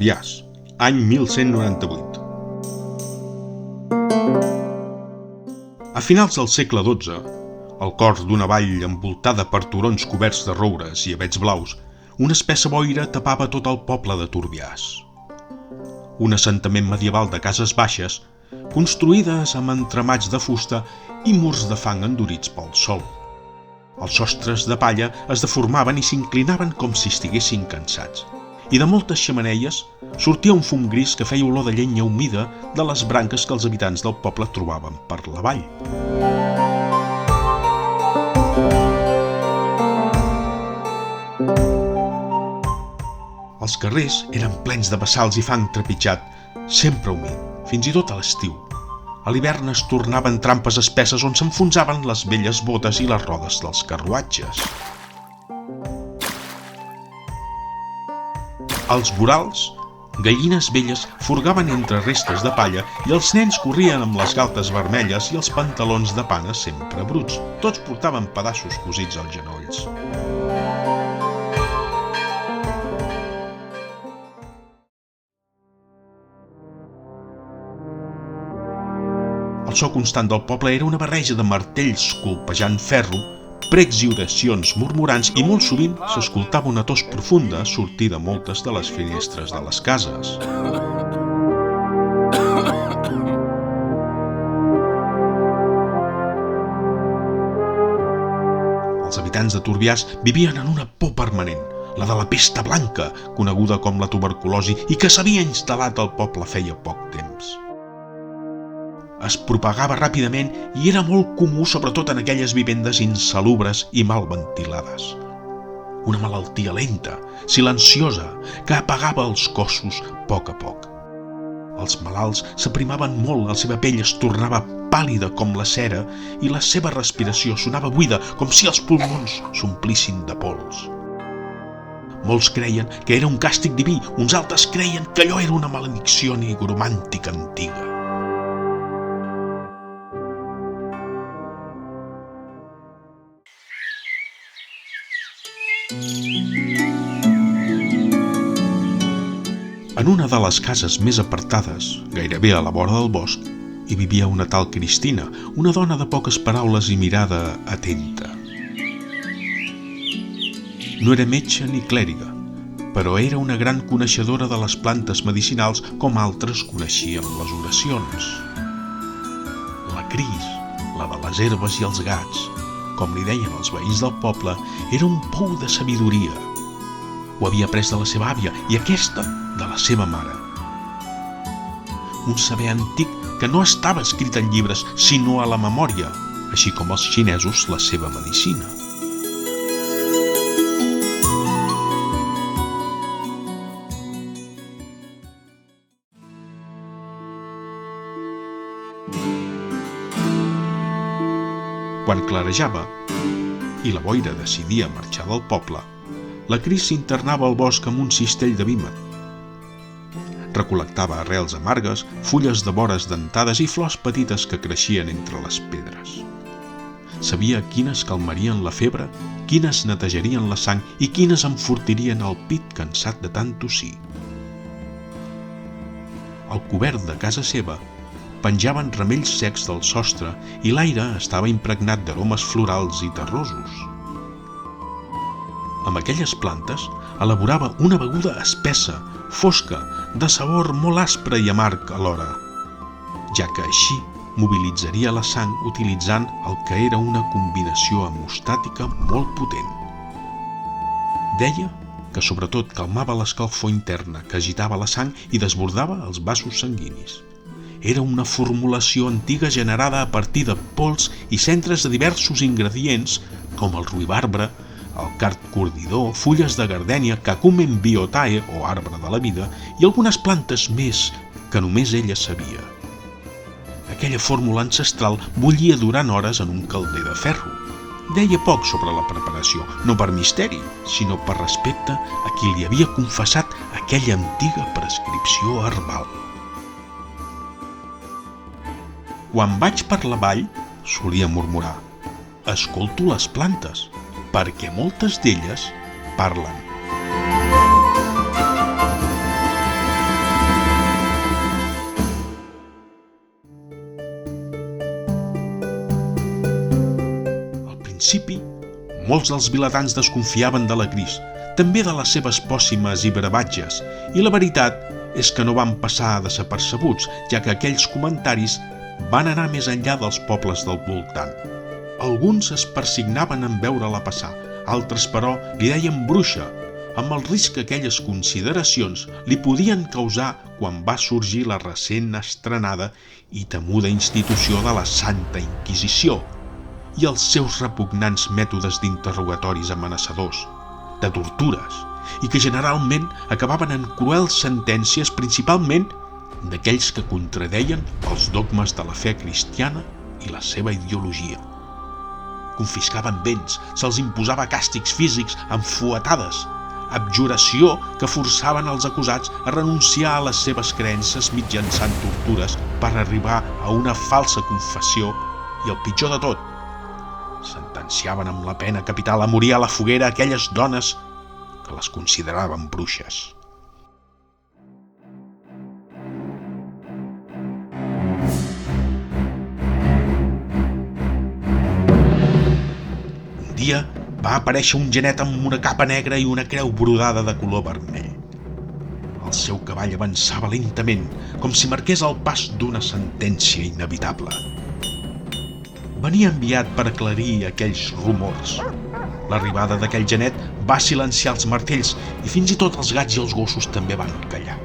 Turbiàs, any 1198. A finals del segle XII, al cor d'una vall envoltada per turons coberts de roures i avets blaus, una espessa boira tapava tot el poble de Turbiàs. Un assentament medieval de cases baixes, construïdes amb entramats de fusta i murs de fang endurits pel sol. Els sostres de palla es deformaven i s'inclinaven com si estiguessin cansats, i de moltes xemeneies sortia un fum gris que feia olor de llenya humida de les branques que els habitants del poble trobaven per la vall. Els carrers eren plens de bassals i fang trepitjat, sempre humit, fins i tot a l'estiu. A l'hivern es tornaven trampes espesses on s'enfonsaven les velles botes i les rodes dels carruatges. Als vorals, gallines velles furgaven entre restes de palla i els nens corrien amb les galtes vermelles i els pantalons de pana sempre bruts. Tots portaven pedaços cosits als genolls. El so constant del poble era una barreja de martells colpejant ferro, precs i oracions murmurants i molt sovint s'escoltava una tos profunda sortir de moltes de les finestres de les cases. Els habitants de Turbiàs vivien en una por permanent, la de la pesta blanca, coneguda com la tuberculosi i que s'havia instal·lat al poble feia poc temps. Es propagava ràpidament i era molt comú sobretot en aquelles vivendes insalubres i mal ventilades. Una malaltia lenta, silenciosa, que apagava els cossos a poc. Els malalts s'aprimaven molt, la seva pell es tornava pàl·lida com la cera i la seva respiració sonava buida, com si els pulmons s'omplissin de pols. Molts creien que era un càstig diví, uns altres creien que allò era una maledicció nigromàntica antiga. En una de les cases més apartades, gairebé a la vora del bosc, hi vivia una tal Cristina, una dona de poques paraules i mirada atenta. No era metge ni clèriga, però era una gran coneixedora de les plantes medicinals com altres coneixien les oracions. La Cris, la de les herbes i els gats, com li deien els veïns del poble, era un pou de sabidoria. Ho havia après de la seva àvia i aquesta de la seva mare. Un saber antic que no estava escrit en llibres, sinó a la memòria, així com els xinesos la seva medicina. Quan clarejava i la boira decidia marxar del poble, la Cris s'internava al bosc amb un cistell de vímet. Recol·lectava arrels amargues, fulles de vores dentades i flors petites que creixien entre les pedres. Sabia quines calmarien la febre, quines netejarien la sang i quines enfortirien el pit cansat de tant tossir. Al cobert de casa seva penjaven ramells secs del sostre i l'aire estava impregnat d'aromes florals i terrosos. Amb aquelles plantes elaborava una beguda espessa, fosca, de sabor molt aspre i amarg alhora, ja que així mobilitzaria la sang utilitzant el que era una combinació hemostàtica molt potent. Deia que sobretot calmava l'escalfor interna que agitava la sang i desbordava els vasos sanguinis. Era una formulació antiga generada a partir de pols i centres de diversos ingredients com el ruibarbre, el card cordidor, fulles de gardènia, cacumen biotae o arbre de la vida i algunes plantes més que només ella sabia. Aquella fórmula ancestral bullia durant hores en un calder de ferro. Deia poc sobre la preparació, no per misteri, sinó per respecte a qui li havia confessat aquella antiga prescripció herbal. Quan vaig per la vall, solia murmurar, escolto les plantes, perquè moltes d'elles parlen. principi, molts dels vilatans desconfiaven de la Cris, també de les seves pòssimes i brevatges, i la veritat és que no van passar desapercebuts, ja que aquells comentaris van anar més enllà dels pobles del voltant. Alguns es persignaven en veure-la passar, altres, però, li deien bruixa, amb el risc que aquelles consideracions li podien causar quan va sorgir la recent estrenada i temuda institució de la Santa Inquisició i els seus repugnants mètodes d'interrogatoris amenaçadors, de tortures, i que generalment acabaven en cruels sentències, principalment d'aquells que contradeien els dogmes de la fe cristiana i la seva ideologia. Confiscaven béns, se'ls imposava càstigs físics amb fuetades, abjuració que forçaven els acusats a renunciar a les seves creences mitjançant tortures per arribar a una falsa confessió i, el pitjor de tot, sentenciaven amb la pena capital a morir a la foguera aquelles dones que les consideraven bruixes. Un dia va aparèixer un genet amb una capa negra i una creu brodada de color vermell. El seu cavall avançava lentament, com si marqués el pas d'una sentència inevitable. Venia enviat per aclarir aquells rumors. L'arribada d'aquell genet va silenciar els martells i fins i tot els gats i els gossos també van callar.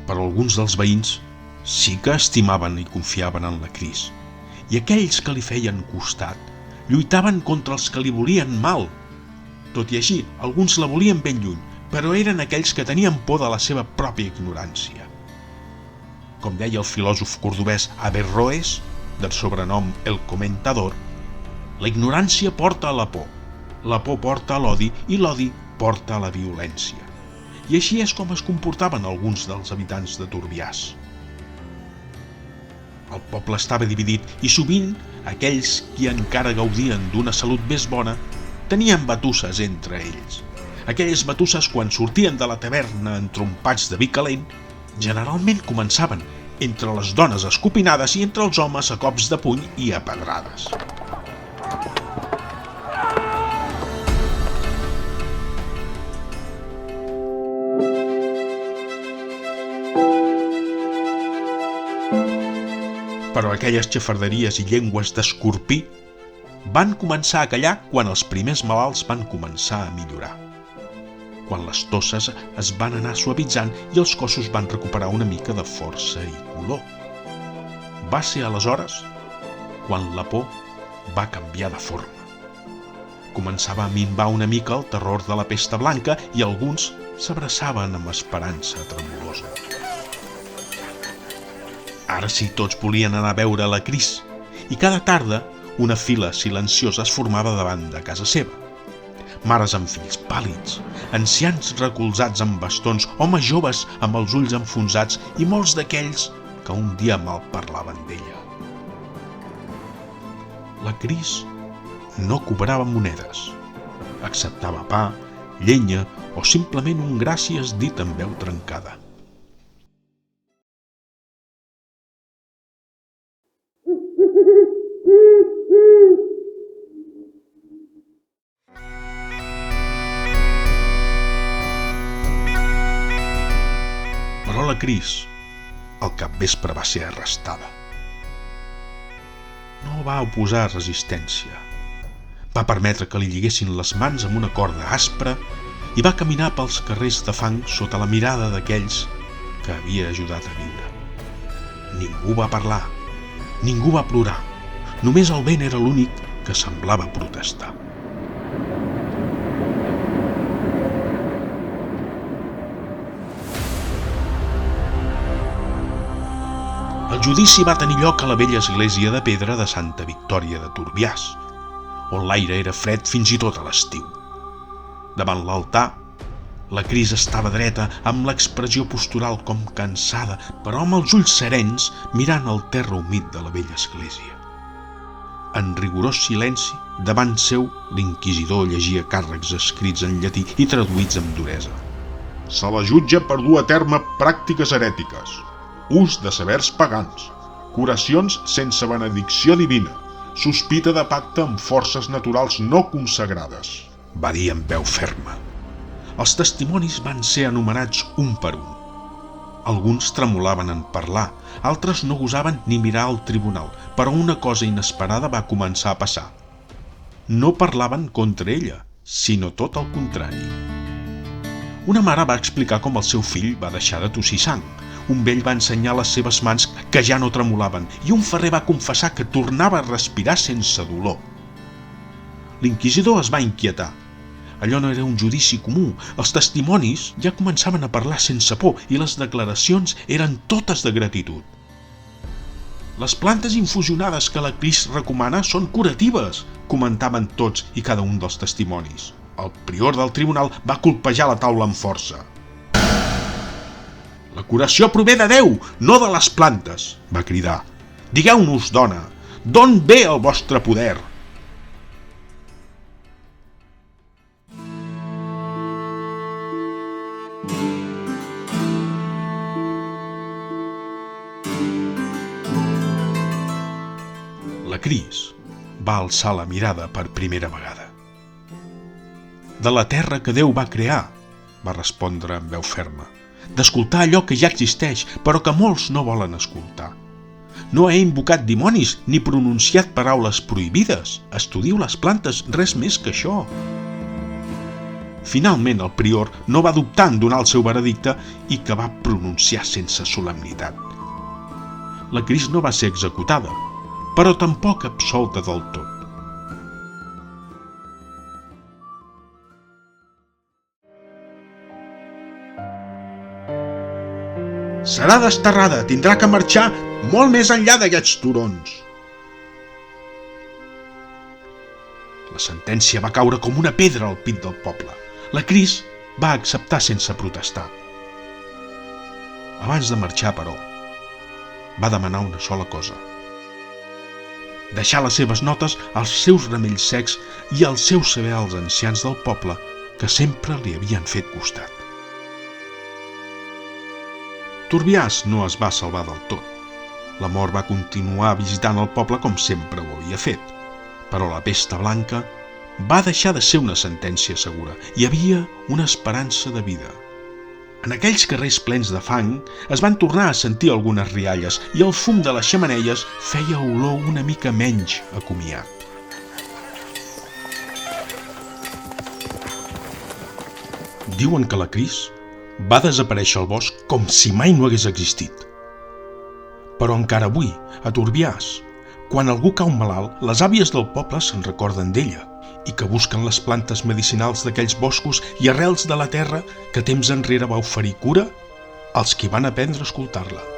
Però alguns dels veïns sí que estimaven i confiaven en la Cris, i aquells que li feien costat lluitaven contra els que li volien mal. Tot i així, alguns la volien ben lluny, però eren aquells que tenien por de la seva pròpia ignorància. Com deia el filòsof cordobès Averroes, del sobrenom El Comentador, la ignorància porta a la por porta a l'odi i l'odi porta a la violència. I així és com es comportaven alguns dels habitants de Turbiàs. El poble estava dividit i sovint aquells qui encara gaudien d'una salut més bona tenien batusses entre ells. Aquelles batusses, quan sortien de la taverna entrompats de vi calent, generalment començaven entre les dones escopinades i entre els homes a cops de puny i a pedrades. Però aquelles xafarderies i llengües d'escorpí van començar a callar quan els primers malalts van començar a millorar, quan les tosses es van anar suavitzant i els cossos van recuperar una mica de força i color. Va ser aleshores quan la por va canviar de forma. Començava a minvar una mica el terror de la pesta blanca i alguns s'abraçaven amb esperança tremolosa. Ara sí, tots volien anar a veure la Cris, i cada tarda una fila silenciosa es formava davant de casa seva. Mares amb fills pàl·lids, ancians recolzats amb bastons, homes joves amb els ulls enfonsats i molts d'aquells que un dia mal parlaven d'ella. La Cris no cobrava monedes, acceptava pa, llenya o simplement un gràcies dit amb veu trencada. Però la Cris, al capvespre, va ser arrestada. No va oposar resistència. Va permetre que li lliguessin les mans amb una corda aspra i va caminar pels carrers de fang sota la mirada d'aquells que havia ajudat a viure. Ningú va parlar, ningú va plorar. Només el vent era l'únic que semblava protestar. El judici va tenir lloc a la vella església de pedra de Santa Victòria de Turbiàs, on l'aire era fred fins i tot a l'estiu. Davant l'altar, la Cris estava dreta amb l'expressió postural com cansada, però amb els ulls serens mirant el terra humit de la vella església. En rigorós silenci, davant seu, l'inquisidor llegia càrrecs escrits en llatí i traduïts amb duresa. Se la jutja per dur a terme pràctiques herètiques, ús de sabers pagans, curacions sense benedicció divina, sospita de pacte amb forces naturals no consagrades, va dir amb veu ferma. Els testimonis van ser enumerats un per un. Alguns tremolaven en parlar, altres no gosaven ni mirar al tribunal, però una cosa inesperada va començar a passar. No parlaven contra ella, sinó tot el contrari. Una mare va explicar com el seu fill va deixar de tossir sang. Un vell va ensenyar les seves mans que ja no tremolaven i un ferrer va confessar que tornava a respirar sense dolor. L'inquisidor es va inquietar. Allò no era un judici comú. Els testimonis ja començaven a parlar sense por i les declaracions eren totes de gratitud. Les plantes infusionades que la Cris recomana són curatives, comentaven tots i cada un dels testimonis. El prior del tribunal va colpejar la taula amb força. La curació prové de Déu, no de les plantes, va cridar. Digueu-nos, dona, d'on ve el vostre poder? La Cris va alçar la mirada per primera vegada. De la terra que Déu va crear, va respondre amb veu ferma. D'escoltar allò que ja existeix, però que molts no volen escoltar. No he invocat dimonis ni pronunciat paraules prohibides. Estudio les plantes, res més que això. Finalment el prior no va dubtar en donar el seu veredicte i que va pronunciar sense solemnitat. La Cris no va ser executada, però tampoc absolta del tot. Serà desterrada, tindrà que marxar molt més enllà d'aquests turons. La sentència va caure com una pedra al pit del poble. La Cris va acceptar sense protestar. Abans de marxar, però, va demanar una sola cosa. Deixar les seves notes als seus ramells secs i al seu saber als ancians del poble que sempre li havien fet costat. Turbiàs no es va salvar del tot. La mort va continuar visitant el poble com sempre ho havia fet, però la pesta blanca va deixar de ser una sentència segura. Hi havia una esperança de vida. En aquells carrers plens de fang es van tornar a sentir algunes rialles i el fum de les xemeneies feia olor una mica menys a comiat. Diuen que la Cris va desaparèixer al bosc com si mai no hagués existit. Però encara avui, a Turbiàs, quan algú cau malalt, les àvies del poble se'n recorden d'ella i que busquen les plantes medicinals d'aquells boscos i arrels de la terra que temps enrere va oferir cura als qui van aprendre a escoltar-la.